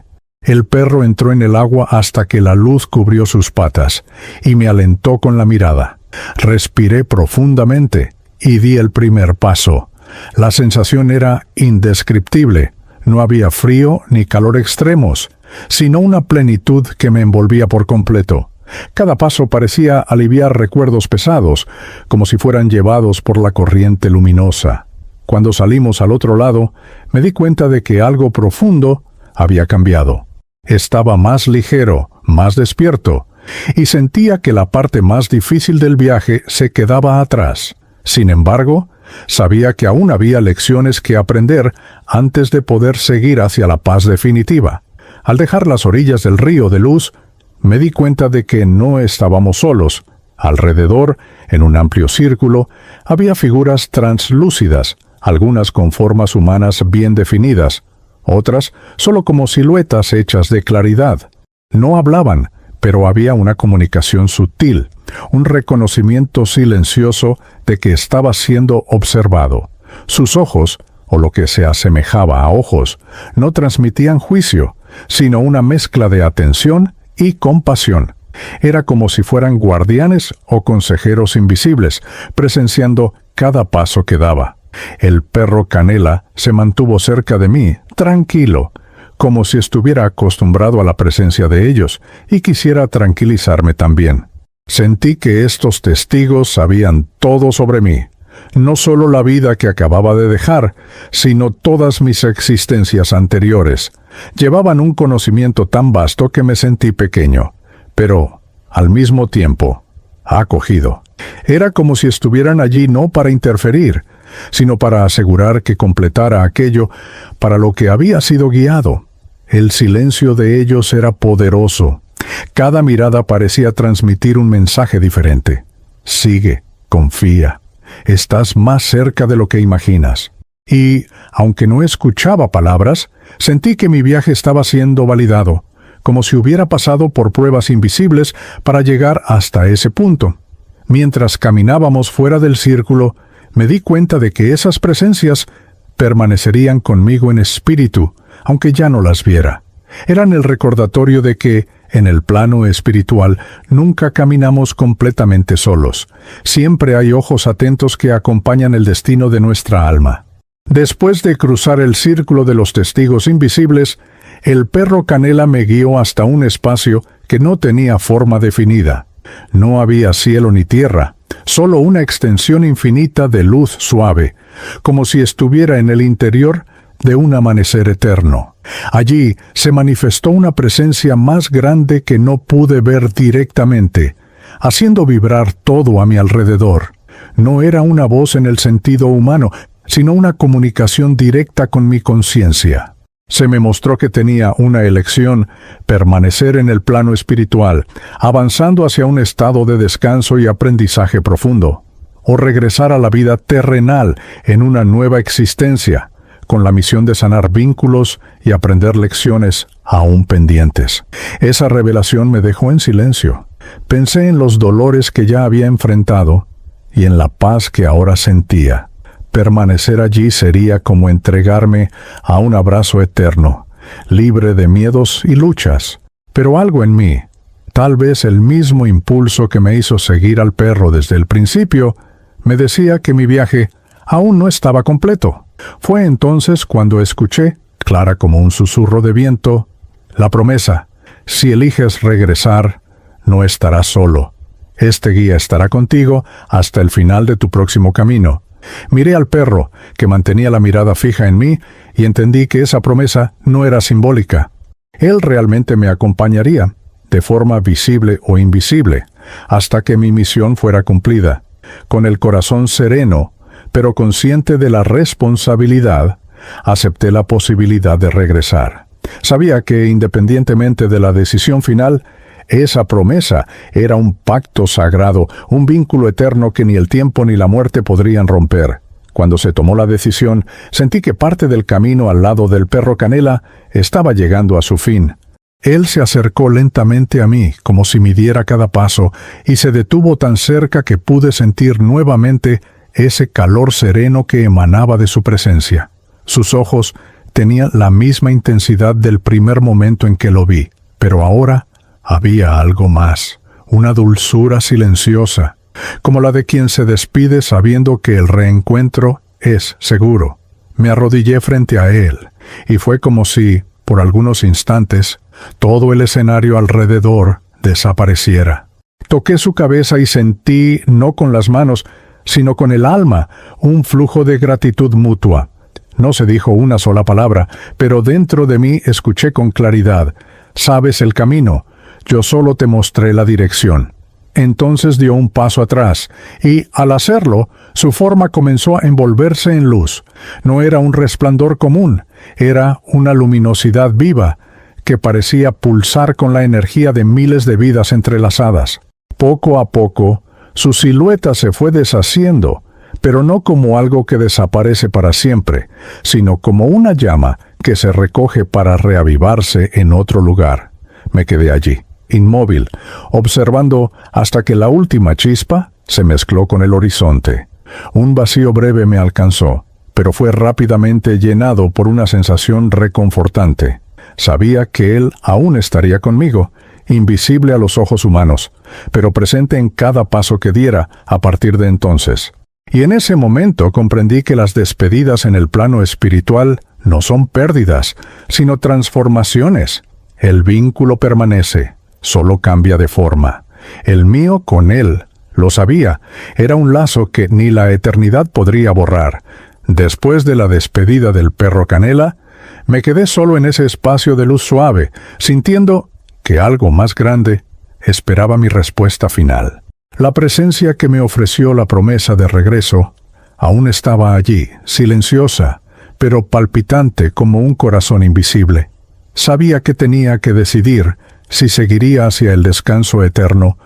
Speaker 1: El perro entró en el agua hasta que la luz cubrió sus patas y me alentó con la mirada. Respiré profundamente y di el primer paso, La sensación era indescriptible. No había frío ni calor extremos, sino una plenitud que me envolvía por completo. Cada paso parecía aliviar recuerdos pesados, como si fueran llevados por la corriente luminosa. Cuando salimos al otro lado, me di cuenta de que algo profundo había cambiado. Estaba más ligero, más despierto, y sentía que la parte más difícil del viaje se quedaba atrás. Sin embargo, sabía que aún había lecciones que aprender antes de poder seguir hacia la paz definitiva. Al dejar las orillas del río de luz, me di cuenta de que no estábamos solos. Alrededor, en un amplio círculo, había figuras translúcidas, algunas con formas humanas bien definidas, otras solo como siluetas hechas de claridad. No hablaban, pero había una comunicación sutil, un reconocimiento silencioso de que estaba siendo observado. Sus ojos, o lo que se asemejaba a ojos, no transmitían juicio, sino una mezcla de atención y compasión. Era como si fueran guardianes o consejeros invisibles, presenciando cada paso que daba. El perro Canela se mantuvo cerca de mí, tranquilo, como si estuviera acostumbrado a la presencia de ellos y quisiera tranquilizarme también. Sentí que estos testigos sabían todo sobre mí, no solo la vida que acababa de dejar, sino todas mis existencias anteriores. Llevaban un conocimiento tan vasto que me sentí pequeño, pero, al mismo tiempo, acogido. Era como si estuvieran allí no para interferir, sino para asegurar que completara aquello para lo que había sido guiado. El silencio de ellos era poderoso. Cada mirada parecía transmitir un mensaje diferente. Sigue, confía. Estás más cerca de lo que imaginas. Y, aunque no escuchaba palabras, sentí que mi viaje estaba siendo validado, como si hubiera pasado por pruebas invisibles para llegar hasta ese punto. Mientras caminábamos fuera del círculo, me di cuenta de que esas presencias permanecerían conmigo en espíritu, aunque ya no las viera. Eran el recordatorio de que, en el plano espiritual, nunca caminamos completamente solos. Siempre hay ojos atentos que acompañan el destino de nuestra alma. Después de cruzar el círculo de los testigos invisibles, el perro Canela me guió hasta un espacio que no tenía forma definida. No había cielo ni tierra, solo una extensión infinita de luz suave, como si estuviera en el interior de un amanecer eterno. Allí se manifestó una presencia más grande que no pude ver directamente, haciendo vibrar todo a mi alrededor. No era una voz en el sentido humano, sino una comunicación directa con mi conciencia. Se me mostró que tenía una elección: permanecer en el plano espiritual, avanzando hacia un estado de descanso y aprendizaje profundo, o regresar a la vida terrenal en una nueva existencia, con la misión de sanar vínculos y aprender lecciones aún pendientes. Esa revelación me dejó en silencio. Pensé en los dolores que ya había enfrentado y en la paz que ahora sentía. Permanecer allí sería como entregarme a un abrazo eterno, libre de miedos y luchas. Pero algo en mí, tal vez el mismo impulso que me hizo seguir al perro desde el principio, me decía que mi viaje aún no estaba completo. Fue entonces cuando escuché, clara como un susurro de viento, la promesa: si eliges regresar, no estarás solo. Este guía estará contigo hasta el final de tu próximo camino. Miré al perro, que mantenía la mirada fija en mí, y entendí que esa promesa no era simbólica. Él realmente me acompañaría, de forma visible o invisible, hasta que mi misión fuera cumplida. Con el corazón sereno, pero consciente de la responsabilidad, acepté la posibilidad de regresar. Sabía que, independientemente de la decisión final, esa promesa era un pacto sagrado, un vínculo eterno que ni el tiempo ni la muerte podrían romper. Cuando se tomó la decisión, sentí que parte del camino al lado del perro Canela estaba llegando a su fin. Él se acercó lentamente a mí, como si midiera cada paso, y se detuvo tan cerca que pude sentir nuevamente ese calor sereno que emanaba de su presencia. Sus ojos tenían la misma intensidad del primer momento en que lo vi, pero ahora había algo más, una dulzura silenciosa, como la de quien se despide sabiendo que el reencuentro es seguro. Me arrodillé frente a él, y fue como si, por algunos instantes, todo el escenario alrededor desapareciera. Toqué su cabeza y sentí, no con las manos, sino con el alma, un flujo de gratitud mutua. No se dijo una sola palabra, pero dentro de mí escuché con claridad: «Sabes el camino, yo solo te mostré la dirección». Entonces dio un paso atrás, y, al hacerlo, su forma comenzó a envolverse en luz. No era un resplandor común, era una luminosidad viva, que parecía pulsar con la energía de miles de vidas entrelazadas. Poco a poco, su silueta se fue deshaciendo, pero no como algo que desaparece para siempre, sino como una llama que se recoge para reavivarse en otro lugar. Me quedé allí, inmóvil, observando hasta que la última chispa se mezcló con el horizonte. Un vacío breve me alcanzó, pero fue rápidamente llenado por una sensación reconfortante. Sabía que él aún estaría conmigo, invisible a los ojos humanos, pero presente en cada paso que diera a partir de entonces. Y en ese momento comprendí que las despedidas en el plano espiritual no son pérdidas, sino transformaciones. El vínculo permanece, solo cambia de forma. El mío con él, lo sabía, era un lazo que ni la eternidad podría borrar. Después de la despedida del perro Canela, me quedé solo en ese espacio de luz suave, sintiendo que algo más grande esperaba mi respuesta final. La presencia que me ofreció la promesa de regreso aún estaba allí, silenciosa, pero palpitante como un corazón invisible. Sabía que tenía que decidir si seguiría hacia el descanso eterno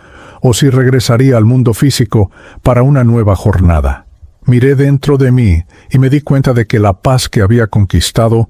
Speaker 1: o si regresaría al mundo físico para una nueva jornada. Miré dentro de mí y me di cuenta de que la paz que había conquistado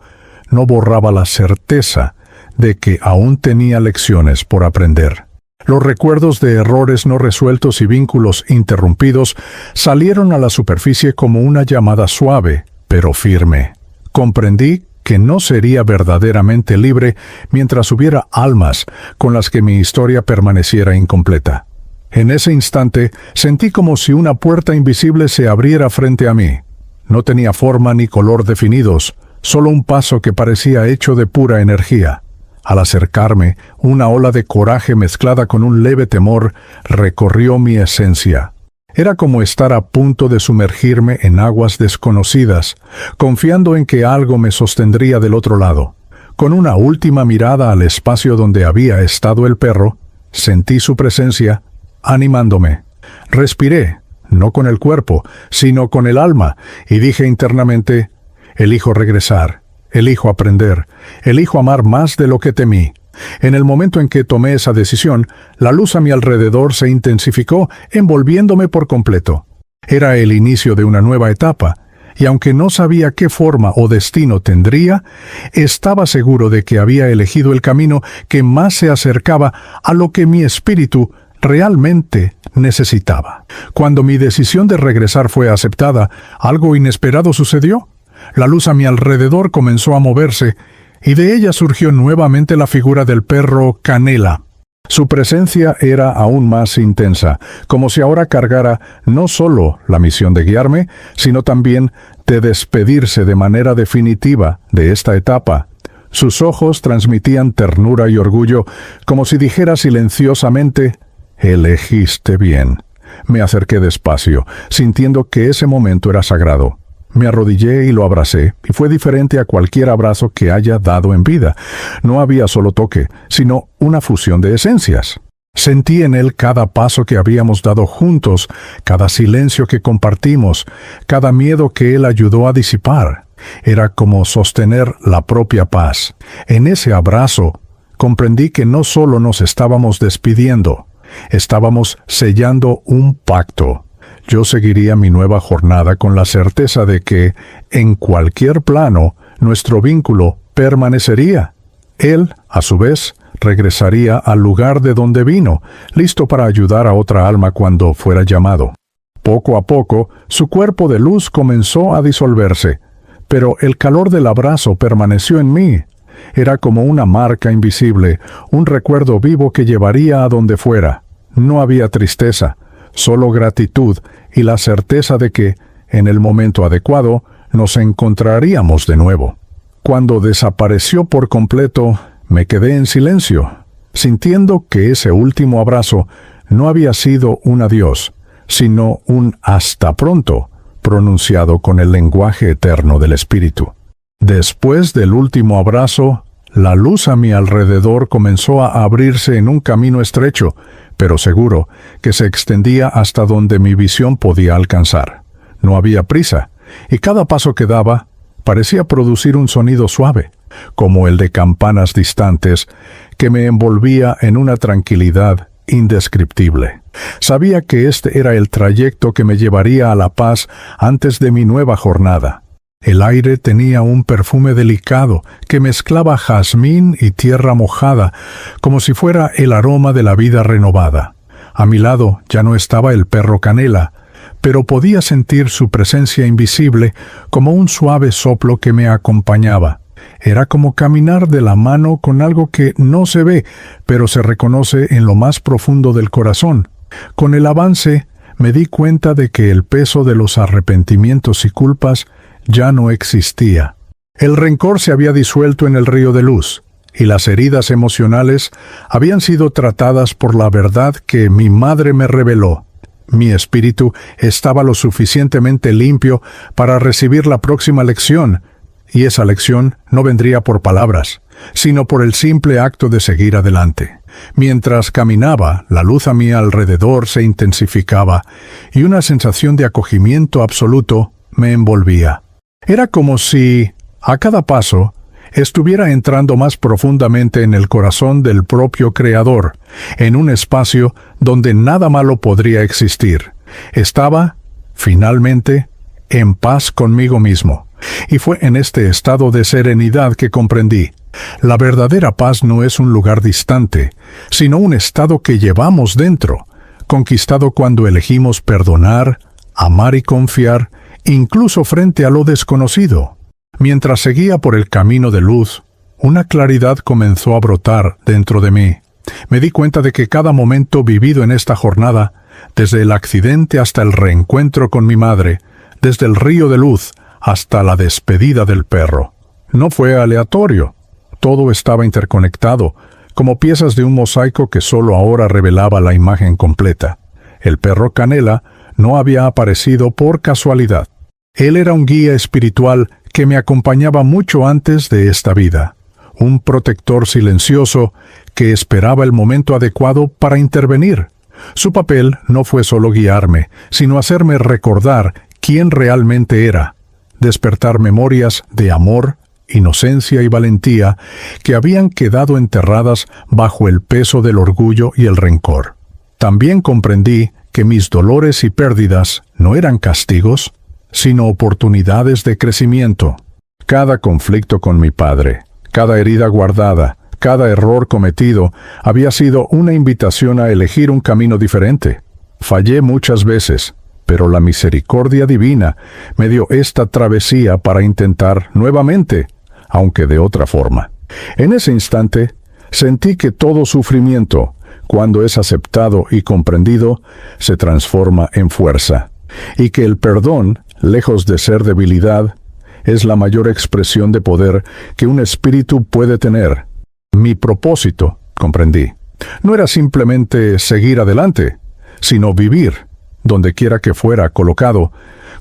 Speaker 1: no borraba la certeza de que aún tenía lecciones por aprender. Los recuerdos de errores no resueltos y vínculos interrumpidos salieron a la superficie como una llamada suave, pero firme. Comprendí que no sería verdaderamente libre mientras hubiera almas con las que mi historia permaneciera incompleta. En ese instante sentí como si una puerta invisible se abriera frente a mí. No tenía forma ni color definidos, solo un paso que parecía hecho de pura energía. Al acercarme, una ola de coraje mezclada con un leve temor recorrió mi esencia. Era como estar a punto de sumergirme en aguas desconocidas, confiando en que algo me sostendría del otro lado. Con una última mirada al espacio donde había estado el perro, sentí su presencia, animándome. Respiré, no con el cuerpo, sino con el alma, y dije internamente: elijo regresar, elijo aprender, elijo amar más de lo que temí. En el momento en que tomé esa decisión, la luz a mi alrededor se intensificó, envolviéndome por completo. Era el inicio de una nueva etapa, y aunque no sabía qué forma o destino tendría, estaba seguro de que había elegido el camino que más se acercaba a lo que mi espíritu realmente necesitaba. Cuando mi decisión de regresar fue aceptada, algo inesperado sucedió. La luz a mi alrededor comenzó a moverse, y de ella surgió nuevamente la figura del perro Canela. Su presencia era aún más intensa, como si ahora cargara no solo la misión de guiarme, sino también de despedirse de manera definitiva de esta etapa. Sus ojos transmitían ternura y orgullo, como si dijera silenciosamente: «Elegiste bien». Me acerqué despacio, sintiendo que ese momento era sagrado. Me arrodillé y lo abracé, y fue diferente a cualquier abrazo que haya dado en vida. No había solo toque, sino una fusión de esencias. Sentí en él cada paso que habíamos dado juntos, cada silencio que compartimos, cada miedo que él ayudó a disipar. Era como sostener la propia paz. En ese abrazo, comprendí que no solo nos estábamos despidiendo, estábamos sellando un pacto. Yo seguiría mi nueva jornada con la certeza de que, en cualquier plano, nuestro vínculo permanecería. Él, a su vez, regresaría al lugar de donde vino, listo para ayudar a otra alma cuando fuera llamado. Poco a poco, su cuerpo de luz comenzó a disolverse, pero el calor del abrazo permaneció en mí. Era como una marca invisible, un recuerdo vivo que llevaría a donde fuera. No había tristeza, solo gratitud y la certeza de que en el momento adecuado, nos encontraríamos de nuevo. Cuando desapareció por completo, me quedé en silencio, sintiendo que ese último abrazo no había sido un adiós, sino un hasta pronto, pronunciado con el lenguaje eterno del Espíritu. Después del último abrazo, la luz a mi alrededor comenzó a abrirse en un camino estrecho, pero seguro, que se extendía hasta donde mi visión podía alcanzar. No había prisa, y cada paso que daba parecía producir un sonido suave, como el de campanas distantes, que me envolvía en una tranquilidad indescriptible. Sabía que este era el trayecto que me llevaría a la paz antes de mi nueva jornada. El aire tenía un perfume delicado que mezclaba jazmín y tierra mojada, como si fuera el aroma de la vida renovada. A mi lado ya no estaba el perro Canela, pero podía sentir su presencia invisible como un suave soplo que me acompañaba. Era como caminar de la mano con algo que no se ve, pero se reconoce en lo más profundo del corazón. Con el avance, me di cuenta de que el peso de los arrepentimientos y culpas ya no existía. El rencor se había disuelto en el río de luz, y las heridas emocionales habían sido tratadas por la verdad que mi madre me reveló. Mi espíritu estaba lo suficientemente limpio para recibir la próxima lección, y esa lección no vendría por palabras, sino por el simple acto de seguir adelante. Mientras caminaba, la luz a mi alrededor se intensificaba, y una sensación de acogimiento absoluto me envolvía. Era como si, a cada paso, estuviera entrando más profundamente en el corazón del propio Creador, en un espacio donde nada malo podría existir. Estaba, finalmente, en paz conmigo mismo. Y fue en este estado de serenidad que comprendí: la verdadera paz no es un lugar distante, sino un estado que llevamos dentro, conquistado cuando elegimos perdonar, amar y confiar, incluso frente a lo desconocido. Mientras seguía por el camino de luz, una claridad comenzó a brotar dentro de mí. Me di cuenta de que cada momento vivido en esta jornada, desde el accidente hasta el reencuentro con mi madre, desde el río de luz hasta la despedida del perro, no fue aleatorio. Todo estaba interconectado, como piezas de un mosaico que solo ahora revelaba la imagen completa. El perro Canela no había aparecido por casualidad. Él era un guía espiritual que me acompañaba mucho antes de esta vida, un protector silencioso que esperaba el momento adecuado para intervenir. Su papel no fue solo guiarme, sino hacerme recordar quién realmente era, despertar memorias de amor, inocencia y valentía que habían quedado enterradas bajo el peso del orgullo y el rencor. También comprendí que mis dolores y pérdidas no eran castigos, sino oportunidades de crecimiento. Cada conflicto con mi padre, cada herida guardada, cada error cometido, había sido una invitación a elegir un camino diferente. Fallé muchas veces, pero la misericordia divina me dio esta travesía para intentar nuevamente, aunque de otra forma. En ese instante, sentí que todo sufrimiento, cuando es aceptado y comprendido, se transforma en fuerza, y que el perdón, lejos de ser debilidad, es la mayor expresión de poder que un espíritu puede tener. Mi propósito, comprendí, no era simplemente seguir adelante, sino vivir, donde quiera que fuera colocado,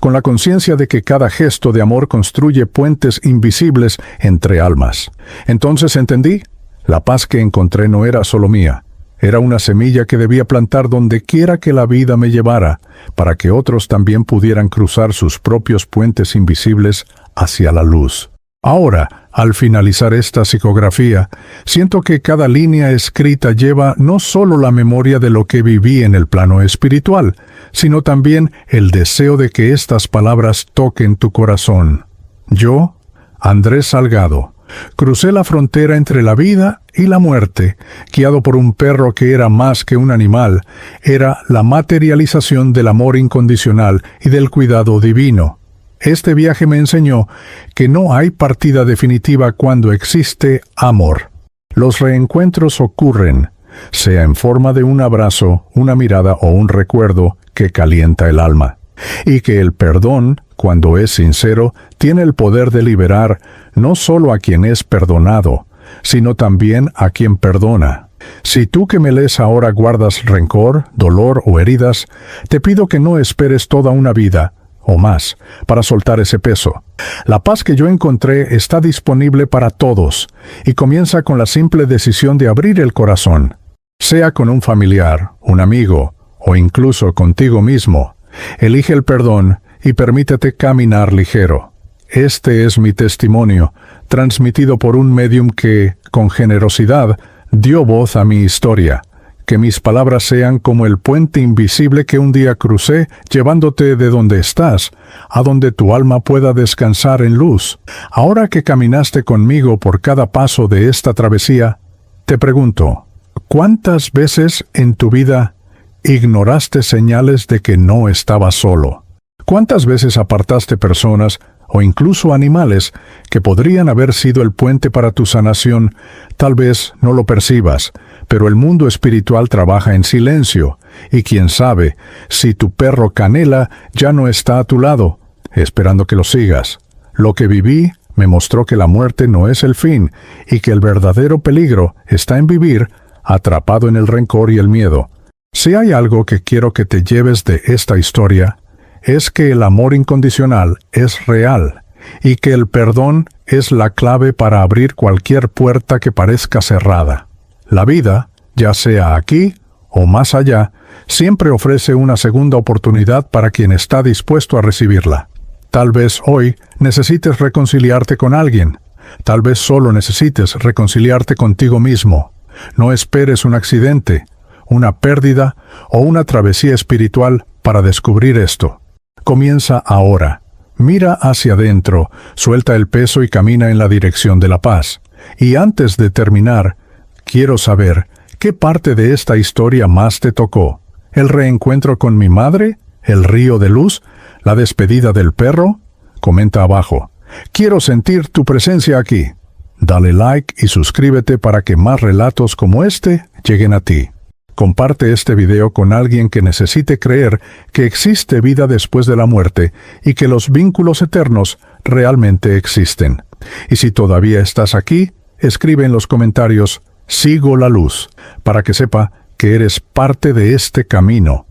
Speaker 1: con la conciencia de que cada gesto de amor construye puentes invisibles entre almas. Entonces entendí, la paz que encontré no era solo mía, era una semilla que debía plantar donde quiera que la vida me llevara, para que otros también pudieran cruzar sus propios puentes invisibles hacia la luz. Ahora, al finalizar esta psicografía, siento que cada línea escrita lleva no solo la memoria de lo que viví en el plano espiritual, sino también el deseo de que estas palabras toquen tu corazón. Yo, Andrés Salgado, crucé la frontera entre la vida y la muerte, guiado por un perro que era más que un animal, era la materialización del amor incondicional y del cuidado divino. Este viaje me enseñó que no hay partida definitiva cuando existe amor. Los reencuentros ocurren, sea en forma de un abrazo, una mirada o un recuerdo que calienta el alma. y que el perdón, cuando es sincero, tiene el poder de liberar no solo a quien es perdonado, sino también a quien perdona. Si tú que me lees ahora guardas rencor, dolor o heridas, te pido que no esperes toda una vida, o más, para soltar ese peso. La paz que yo encontré está disponible para todos, y comienza con la simple decisión de abrir el corazón. Sea con un familiar, un amigo, o incluso contigo mismo. Elige el perdón y permítete caminar ligero. Este es mi testimonio, transmitido por un médium que, con generosidad, dio voz a mi historia. Que mis palabras sean como el puente invisible que un día crucé, llevándote de donde estás, a donde tu alma pueda descansar en luz. Ahora que caminaste conmigo por cada paso de esta travesía, te pregunto, ¿cuántas veces en tu vida ignoraste señales de que no estabas solo? ¿Cuántas veces apartaste personas o incluso animales que podrían haber sido el puente para tu sanación? Tal vez no lo percibas, pero el mundo espiritual trabaja en silencio, y quién sabe si tu perro Canela ya no está a tu lado, esperando que lo sigas. Lo que viví me mostró que la muerte no es el fin, y que el verdadero peligro está en vivir atrapado en el rencor y el miedo. Si hay algo que quiero que te lleves de esta historia, es que el amor incondicional es real, y que el perdón es la clave para abrir cualquier puerta que parezca cerrada. La vida, ya sea aquí o más allá, siempre ofrece una segunda oportunidad para quien está dispuesto a recibirla. Tal vez hoy necesites reconciliarte con alguien. Tal vez solo necesites reconciliarte contigo mismo. No esperes un accidente, una pérdida o una travesía espiritual para descubrir esto. Comienza ahora. Mira hacia adentro, suelta el peso y camina en la dirección de la paz. Y antes de terminar, quiero saber, ¿qué parte de esta historia más te tocó? ¿El reencuentro con mi madre? ¿El río de luz? ¿La despedida del perro? Comenta abajo. Quiero sentir tu presencia aquí. Dale like y suscríbete para que más relatos como este lleguen a ti. Comparte este video con alguien que necesite creer que existe vida después de la muerte y que los vínculos eternos realmente existen. Y si todavía estás aquí, escribe en los comentarios "Sigo la luz", para que sepa que eres parte de este camino